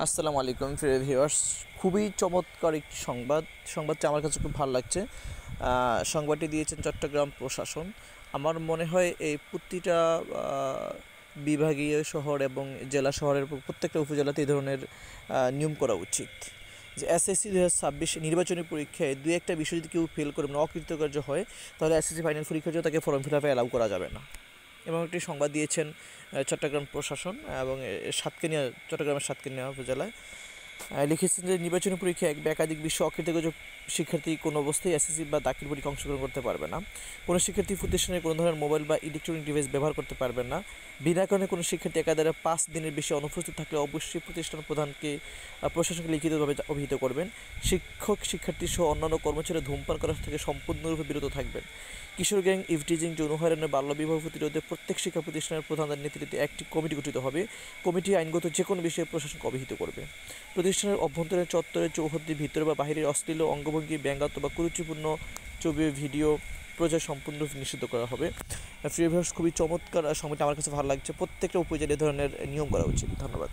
আসসালামু আলাইকুম প্রিয় ভিউয়ার্স। খুবই চমৎকার একটি সংবাদটি আমার কাছে খুব ভালো লাগছে। সংবাদটি দিয়েছেন চট্টগ্রাম প্রশাসন। আমার মনে হয় এই প্রতিটা বিভাগীয় শহর এবং জেলা শহরের প্রত্যেকটা উপজেলাতে এই ধরনের নিয়ম করা উচিত যে এসএসসি 2026 নির্বাচনী পরীক্ষায় দুই একটা বিষয় যদি কেউ ফেল করে অকৃতকার্য হয়, তাহলে এসএসসি ফাইনাল পরীক্ষার জন্য তাকে ফর্ম ফিল আপে অ্যালাউ করা যাবে না। এবং একটি সংবাদ দিয়েছেন চট্টগ্রাম প্রশাসন এবং চট্টগ্রামের সাতকানিয়া উপজেলায় লিখেছেন যে নির্বাচনী পরীক্ষায় একাধিক বিশ্ব অকৃতকার্য শিক্ষার্থী কোনো অবস্থায় এসএসসি বা দাখিল পরীক্ষায় অংশগ্রহণ করতে পারবে না। কোনো শিক্ষার্থী প্রতিষ্ঠানে কোনো ধরনের মোবাইল বা ইলেকট্রনিক ডিভাইস ব্যবহার করতে পারবেন না। বিনা কারণে কোনো শিক্ষার্থী একাধারে 5 দিনের বেশি অনুপস্থিত থাকলে অবশ্যই প্রতিষ্ঠান প্রধানকে প্রশাসনকে লিখিতভাবে অভিহিত করবেন। শিক্ষক শিক্ষার্থী সহ অন্যান্য কর্মচারী ধূমপান করা থেকে সম্পূর্ণরূপে বিরত থাকবেন। কিশোর গ্যাং, ইভটিজিং, যৌন হয়রানি, বাল্যবিবাহ প্রতিরোধে প্রত্যেক শিক্ষা প্রতিষ্ঠানের প্রধানদের নেতৃত্বে একটি কমিটি গঠিত হবে। কমিটি আইনগত যে কোনো বিষয়ে প্রশাসনকে অভিহিত করবে। প্রতিষ্ঠানের অভ্যন্তরীণ চত্বরে, চৌহদ্দি, ভিতরে বা বাহিরের অশ্লীল অঙ্গভঙ্গি, ব্যঙ্গাত্মক বা কুরুচিপূর্ণ ছবি, ভিডিও প্রচার সম্পূর্ণরূপে নিষিদ্ধ করা হবে। ফ্রি ভিউয়ার্স, খুবই চমৎকার সময়টা আমার কাছে ভালো লাগছে। প্রত্যেকটা উপজেলায় এ ধরনের নিয়ম করা উচিত। ধন্যবাদ।